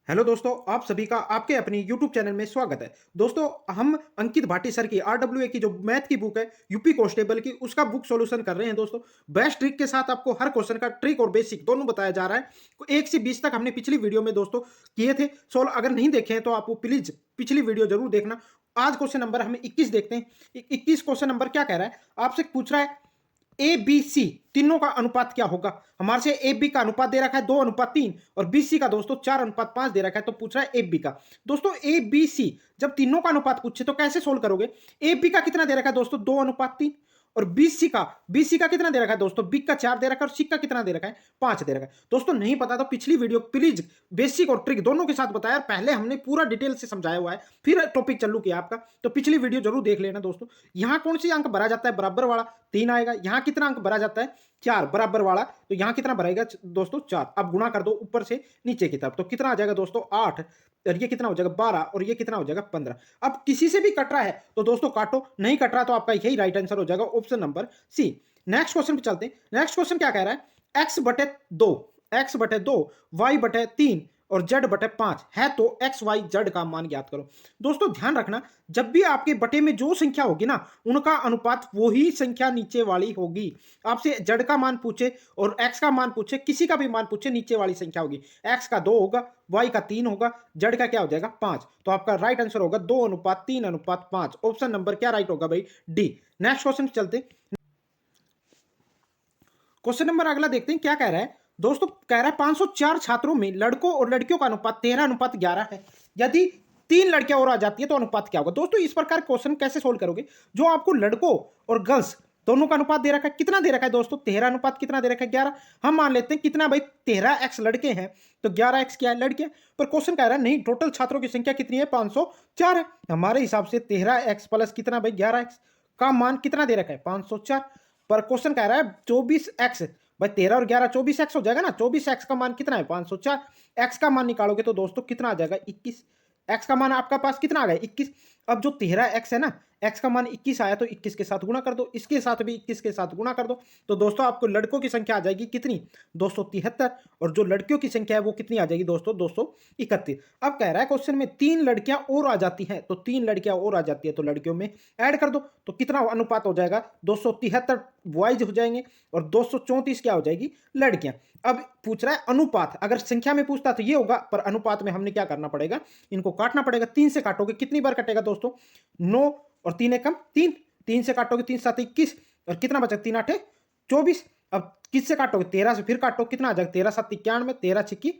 Hello दोस्तों, आप सभी का आपके अपनी यूट्यूब चैनल में स्वागत है। दोस्तों, हम अंकित भाटी सर की आरडब्ल्यूए की जो मैथ की बुक है यूपी कांस्टेबल की, उसका बुक सॉल्यूशन कर रहे हैं। दोस्तों, बेस्ट ट्रिक के साथ आपको हर क्वेश्चन का ट्रिक और बेसिक दोनों बताया जा रहा है। 1 से 20 तक हमने पिछली वीडियो में दोस्तों किए थे सॉल्व। अगर नहीं देखे हैं तो आप वो प्लीज पिछली वीडियो जरूर देखना। आज क्वेश्चन नंबर हमें 21 देखते हैं। 21 क्वेश्चन नंबर क्या कह रहा है, आपसे पूछ रहा है ए बी सी तीनों का अनुपात क्या होगा। हमारे से ए बी का अनुपात दे रखा है 2:3 और बी सी का दोस्तों 4:5 दे रखा है। तो पूछ रहा है ए बी का। दोस्तों, ए बी सी जब तीनों का अनुपात पूछे तो कैसे सोल्व करोगे। ए बी का कितना दे रखा है दोस्तों 2:3 और बी सी का कितना दे रखा है दोस्तों, बी का 4 दे रखा है और सी का कितना दे रखा है 5 दे रखा है। दोस्तों, नहीं पता तो पिछली वीडियो प्लीज बेसिक और ट्रिक दोनों के साथ बताया, पहले हमने पूरा डिटेल से समझाया हुआ है, फिर टॉपिक चालू किया आपका। तो पिछली वीडियो जरूर देख लेना दोस्तों। यहां कौन सी अंक भरा जाता है, बराबर वाला 3 आएगा। यहां कितना अंक भरा जाता है 4 बराबर वाला, तो यहां कितना भरेगा दोस्तों 4। अब गुणा कर दो ऊपर से नीचे की तरफ, तो कितना आ जाएगा दोस्तों 8 और ये कितना हो जाएगा 12 और ये कितना हो जाएगा 15। अब किसी से भी कट रहा है तो दोस्तों काटो, नहीं कट रहा तो आपका यही राइट आंसर हो जाएगा option number C. Next question पे चलते हैं। नेक्स्ट क्वेश्चन क्या कह रहा है, x/2 y/3 और z/5 है तो एक्स वाई जेड का मान ज्ञात करो। दोस्तों, ध्यान रखना, जब भी आपके बटे में जो संख्या होगी ना, उनका अनुपात वही संख्या नीचे वाली होगी। आपसे जेड का मान पूछे और एक्स का मान पूछे, किसी का भी मान पूछे, नीचे वाली संख्या होगी। एक्स का 2 होगा, वाई का 3 होगा, जेड का क्या हो जाएगा 5। तो आपका राइट आंसर होगा 2:3:5। ऑप्शन नंबर क्या राइट होगा भाई, डी। नेक्स्ट क्वेश्चन चलते। क्वेश्चन नंबर अगला देखते हैं क्या कह रहा है। दोस्तों, कह रहा है 504 छात्रों में लड़कों और लड़कियों का अनुपात 13:11 है। यदि 3 लड़कियां और आ जाती है तो अनुपात क्या होगा। दोस्तों, इस प्रकार क्वेश्चन कैसे सोल्व करोगे, जो आपको लड़कों और गर्ल्स दोनों का अनुपात दे रखा है, कितना दे रखा है दोस्तों 13 अनुपात कितना दे रखा है 11। हम मान लेते हैं कितना भाई 13x लड़के हैं तो 11x क्या है लड़के। पर क्वेश्चन कह रहा है नहीं, टोटल छात्रों की संख्या कितनी है 504 है। हमारे हिसाब से 13x प्लस कितना भाई 11x का मान कितना दे रखा है 504। पर क्वेश्चन कह रहा है 24x, भाई 13 और 11 24x हो जाएगा ना। 24x का मान कितना है 504। x का मान निकालोगे तो दोस्तों कितना आ जाएगा 21। x का मान आपका पास कितना आ गया 21। अब जो 13x है ना, x का मान 21 आया तो 21 के साथ गुणा कर दो, इसके साथ भी 21 के साथ गुणा कर दो। तो दोस्तों आपको लड़कों की संख्या आ जाएगी कितनी 273 और जो लड़कियों की संख्या है वो कितनी आ जाएगी दोस्तों 231। अब कह रहा है क्वेश्चन में 3 लड़कियां और आ जाती हैं, तो 3 लड़कियां और आ जाती है तो लड़कियों में ऐड कर दो, तो कितना अनुपात हो जाएगा 273 बॉयज हो जाएंगे और 234 क्या हो जाएगी लड़कियां। अब पूछ रहा है अनुपात, अगर संख्या में पूछता तो ये होगा, पर अनुपात में हमने क्या करना पड़ेगा, इनको काटना पड़ेगा। 3 से काटोगे कितनी बार कटेगा दोस्तों 9 और 3 एकम 3, 3 से काटोगे 3 7 21 और कितना बचा 3 8 24। अब किससे काटोगे 13 से, फिर काटो कितना आ जाएगा 13 7 91, 13 छिक्की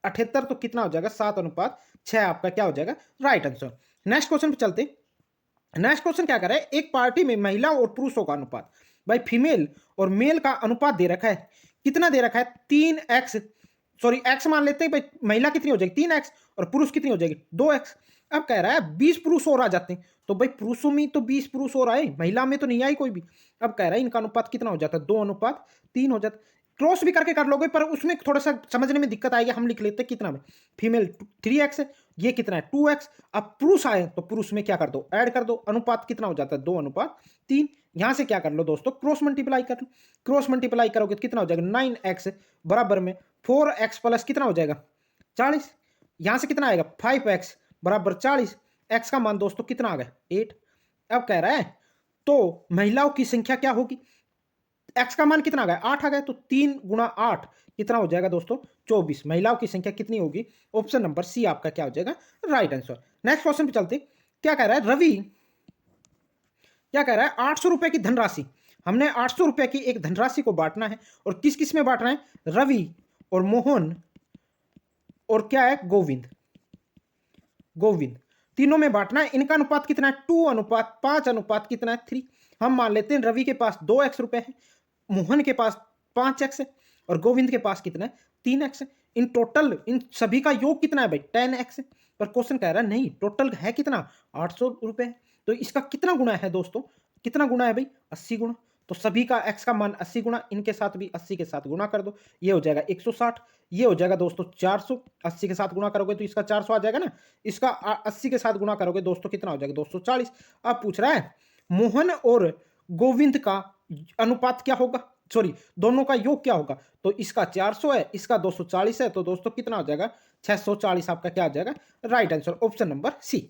78, तो कितना हो जाएगा 7:6 आपका क्या हो जाएगा राइट आंसर। नेक्स्ट क्वेश्चन पे चलते। नेक्स्ट क्वेश्चन क्या कर रहा है, एक पार्टी में महिला और पुरुषों का अनुपात, भाई फीमेल और मेल का अनुपात दे रखा है, कितना दे रखा है 3x, सॉरी x मान लेते हैं भाई, महिला कितनी हो जाएगी 3x और पुरुष कितनी हो जाएगी 2x। अब कह रहा है 20 पुरुष और आ जाते हैं, तो भाई पुरुषों में तो 20 पुरुष और आए, महिला में तो नहीं आई कोई भी। अब कह रहा है इनका अनुपात कितना हो जाता है 2:3 हो जाता है। क्रॉस भी करके कर लोगे पर उसमें थोड़ा सा समझने में दिक्कत आएगी, हम लिख लेते हैं कितना में, फीमेल 3x है, ये कितना है 2x। अब पुरुष आए तो पुरुष में क्या कर दो ऐड कर दो, अनुपात कितना हो जाता है 2:3। यहां से क्या कर लो दोस्तों क्रॉस मल्टीप्लाई कर लो, क्रॉस मल्टीप्लाई करोगे तो कितना हो जाएगा 9x बराबर में 4x प्लस कितना हो जाएगा 40। यहां से कितना आएगा 5x बराबर 40, x का मान दोस्तों कितना आ गया 8। अब कह रहा है तो महिलाओं की संख्या क्या होगी, x का मान कितना आ गया 8 आ गया, तो 3 गुणा 8 कितना हो जाएगा दोस्तों 24। महिलाओं की संख्या कितनी होगी, ऑप्शन नंबर सी आपका क्या हो जाएगा राइट आंसर। नेक्स्ट क्वेश्चन पे चलते। क्या कह रहा है रवि, क्या कह रहा है 800 रुपए की धनराशि, हमने 800 रुपए की एक धनराशि को बांटना है और किस किस में बांटना है, रवि और मोहन और क्या है गोविंद, गोविंद तीनों में बांटना है। इनका अनुपात कितना है 2:5 अनुपात कितना है 3। हम मान लेते हैं रवि के पास 2x रुपए है, मोहन के पास 5x है और गोविंद के पास कितना है 3x है। इन टोटल इन सभी का योग कितना है भाई 10x है। पर क्वेश्चन कह रहा है नहीं टोटल है कितना 800 रुपए है, तो इसका कितना गुना है दोस्तों, कितना गुना है भाई 80 गुना। तो सभी का x का मान 80 गुना, इनके साथ भी 80 के साथ गुना कर दो, ये हो जाएगा 160, ये हो जाएगा दोस्तों 400। 80 के साथ गुणा करोगे तो इसका 400 आ जाएगा ना, इसका 80 के साथ गुणा करोगे दोस्तों कितना हो जाएगा 240। अब पूछ रहा है मोहन और गोविंद का अनुपात क्या होगा, सॉरी दोनों का योग क्या होगा, तो इसका 400 है इसका 240 है, तो दोस्तों कितना हो जाएगा 640 आपका क्या आ जाएगा राइट आंसर ऑप्शन नंबर सी।